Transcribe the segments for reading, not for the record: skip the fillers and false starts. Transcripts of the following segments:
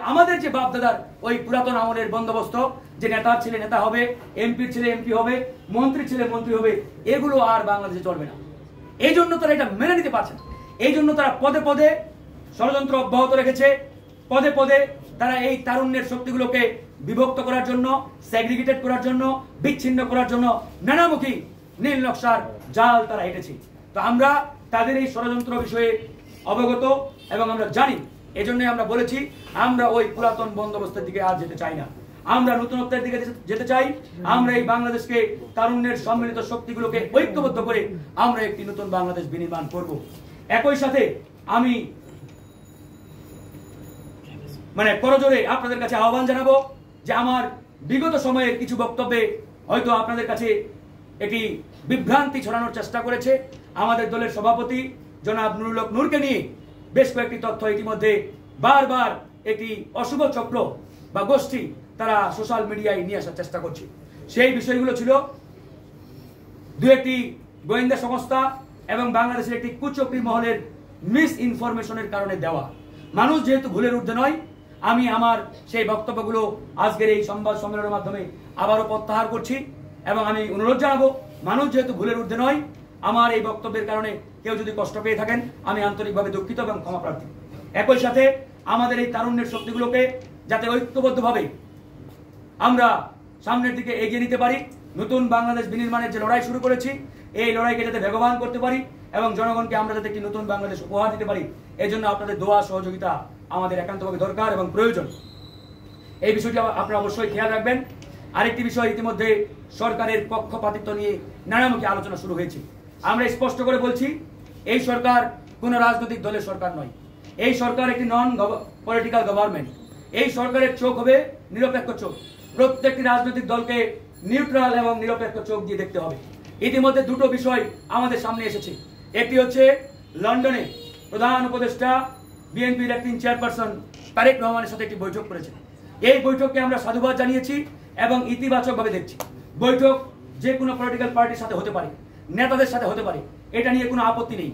আমাদের যে বাপদাদার ওই পুরাতন আমলের বন্দোবস্ত যে নেতার ছেলে নেতা হবে, এমপির ছেলে এমপি হবে, মন্ত্রীর ছেলে মন্ত্রী হবে, এগুলো আর বাংলাদেশে চলবে না। এই জন্য তারা এটা মেনে নিতে পারছে না। এই জন্য তারা পদে পদে ষড়যন্ত্র অব্যাহত রেখেছে। পদে পদে তারা এই তারুণ্যের শক্তিগুলোকে বিভক্ত করার জন্য, সেগ্রিগেটেড করার জন্য, বিচ্ছিন্ন করার জন্য নানামুখী নীল নকশার জাল তারা হেঁটেছে। তো আমরা তাদের এই ষড়যন্ত্র বিষয়ে অবগত এবং আমরা জানি। এজন্যই আমরা বলেছি আমরা ওই পুরাতন বন্দোবস্তের দিকে আর যেতে চাই না, আমরা নতুনত্বের দিকে যেতে চাই। আমরা এই বাংলাদেশকে তারুণ্যের সম্মিলিত শক্তিগুলোকে ঐক্যবদ্ধ করে আমরা একটি নতুন বাংলাদেশ বিনির্মাণ করব। একই সাথে আমি করজোরে আপনাদের কাছে আহ্বান জানাবো যে আমার বিগত সময়ের কিছু বক্তব্যে হয়তো আপনাদের কাছে একটি বিভ্রান্তি ছড়ানোর চেষ্টা করেছে আমাদের দলের সভাপতি জনাব নুরুল হক নূরকে নিয়ে বেশ কয়েকটি তথ্য ইতিমধ্যে বারবার একটি অশুভ চক্র বা গোষ্ঠী তারা সোশ্যাল মিডিয়ায় নিয়ে আসার চেষ্টা করছে। সেই বিষয়গুলো ছিল দু একটি গোয়েন্দা সংস্থা এবং বাংলাদেশের একটি কুচক্রী মহলের মিস ইনফরমেশনের কারণে দেওয়া। মানুষ যেহেতু ভুলের ঊর্ধ্বে নয়, আমি আমার সেই বক্তব্যগুলো আজকের এই সংবাদ সম্মেলনের মাধ্যমে আবারও প্রত্যাহার করছি এবং আমি অনুরোধ জানাবো, মানুষ যেহেতু ভুলের ঊর্ধ্বে নয়, আমার এই বক্তব্যের কারণে কেউ যদি কষ্ট পেয়ে থাকেন আমি আন্তরিকভাবে দুঃখিত এবং ক্ষমা প্রার্থী। একই সাথে আমাদের এই তারুণ্যের শক্তিগুলোকে যাতে ঐক্যবদ্ধভাবে আমরা সামনের দিকে এগিয়ে নিতে পারি, নতুন বাংলাদেশ বিনির্মাণের যে লড়াই শুরু করেছি এই লড়াইকে যাতে বেগবান করতে পারি এবং জনগণকে আমরা যাতে একটি নতুন বাংলাদেশ উপহার দিতে পারি, এজন্য আপনাদের দোয়া সহযোগিতা আমাদের একান্তভাবে দরকার এবং প্রয়োজন। এই বিষয়টি আপনারা অবশ্যই খেয়াল রাখবেন। আরেকটি বিষয়, ইতিমধ্যে সরকারের পক্ষপাতিত্ব নিয়ে নানামুখী আলোচনা শুরু হয়েছে। আমরা স্পষ্ট করে বলছি, এই সরকার কোনো রাজনৈতিক দলের সরকার নয়। এই সরকার একটি নন পলিটিক্যাল গভর্নমেন্ট। এই সরকারের চোখ হবে নিরপেক্ষ চোখ। প্রত্যেকটি রাজনৈতিক দলকে নিউট্রাল এবং নিরপেক্ষ চোখ দিয়ে দেখতে হবে। ইতিমধ্যে দুটো বিষয় আমাদের সামনে এসেছে। একটি হচ্ছে লন্ডনে প্রধান উপদেষ্টা বিএনপির অ্যাক্টিং চেয়ারপারসন তারেক রহমানের সাথে একটি বৈঠক করেছেন। এই বৈঠককে আমরা সাধুবাদ জানিয়েছি এবং ইতিবাচকভাবে দেখছি। বৈঠক যে কোনো পলিটিক্যাল পার্টির সাথে হতে পারে, নেতাদের সাথে হতে পারে, এটা নিয়ে কোনো আপত্তি নেই।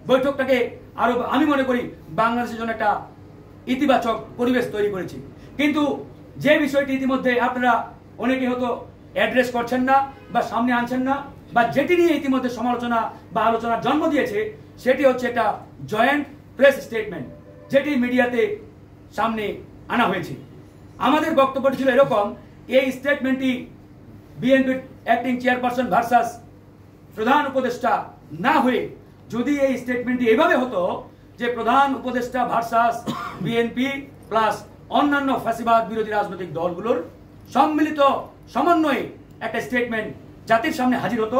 বৈঠকটাকে আরো আমি মনে করি বাংলাদেশের জন্য একটা ইতিবাচক পরিবেশ তৈরি করেছি। কিন্তু যে বিষয়টি ইতিমধ্যে আপনারা অনেকে হয়তো অ্যাড্রেস করছেন না বা সামনে আনছেন না, বা যেটি নিয়ে ইতিমধ্যে সমালোচনা বা আলোচনার জন্ম দিয়েছে, সেটি হচ্ছে একটা জয়েন্ট প্রেস স্টেটমেন্ট যেটি মিডিয়াতে সামনে আনা হয়েছে। আমাদের বক্তব্যটি ছিল এরকম, এই স্টেটমেন্টটি বিএনপির অ্যাক্টিং চেয়ারপারসন ভার্সাস প্রধান উপদেষ্টা না হয়ে যদি এই স্টেটমেন্টটি এভাবে হতো যে প্রধান উপদেষ্টা ভার্সাস বিএনপি প্লাস অন্যান্য ফ্যাসিবাদ বিরোধী রাজনৈতিক দলগুলোর সম্মিলিত সমন্বয়ে একটা স্টেটমেন্ট জাতির সামনে হাজির হতো,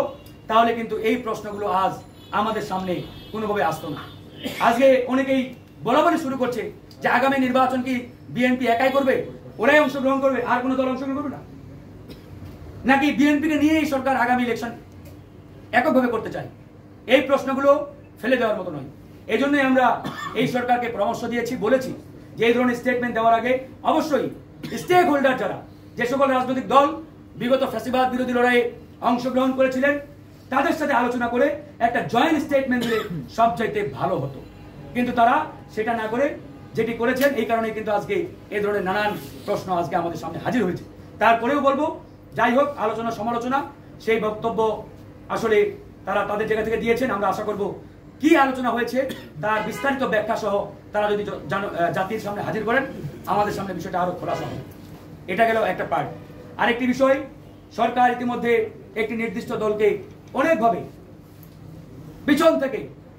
তাহলে কিন্তু এই প্রশ্নগুলো আজ আমাদের সামনে কোনোভাবে আসতো না। আজকে অনেকেই বলাবলি শুরু করছে যে আগামী নির্বাচন কি বিএনপি একাই করবে, ওরাই অংশগ্রহণ করবে, আর কোনো দল অংশগ্রহণ করবে না, নাকি বিএনপিকে নিয়ে এই সরকার আগামী ইলেকশন এককভাবে করতে চায়? এই প্রশ্নগুলো ফেলে দেওয়ার মতো নয়। এই জন্যই আমরা এই সরকারকে পরামর্শ দিয়েছি, বলেছি যে এই ধরনের স্টেটমেন্ট দেওয়ার আগে অবশ্যই স্টেক হোল্ডার যারা, যে সকল রাজনৈতিক দল বিগত ফ্যাসিবাদ বিরোধী লড়াইয়ে অংশগ্রহণ করেছিলেন, তাদের সাথে আলোচনা করে একটা জয়েন্ট স্টেটমেন্ট দিলে সবচাইতে ভালো হতো। কিন্তু তারা সেটা না করে যেটি করেছেন, এই কারণে কিন্তু আজকে এই ধরনের নানান প্রশ্ন আজকে আমাদের সামনে হাজির হয়েছে। তারপরেও বলবো, যাই হোক, আলোচনা সমালোচনা সেই বক্তব্য আসলে তারা তাদের জায়গা থেকে দিয়েছেন। আমরা আশা করব কি আলোচনা হয়েছে তার বিস্তারিত ব্যাখ্যা সহ তারা যদি জাতির সামনে হাজির করেন, আমাদের সামনে বিষয়টা আরো খোলাসা হবে। এটা গেল একটা পার্ট। আরেকটি বিষয়, সরকার ইতিমধ্যে একটি নির্দিষ্ট দলকে অনেকভাবে পিছন থেকে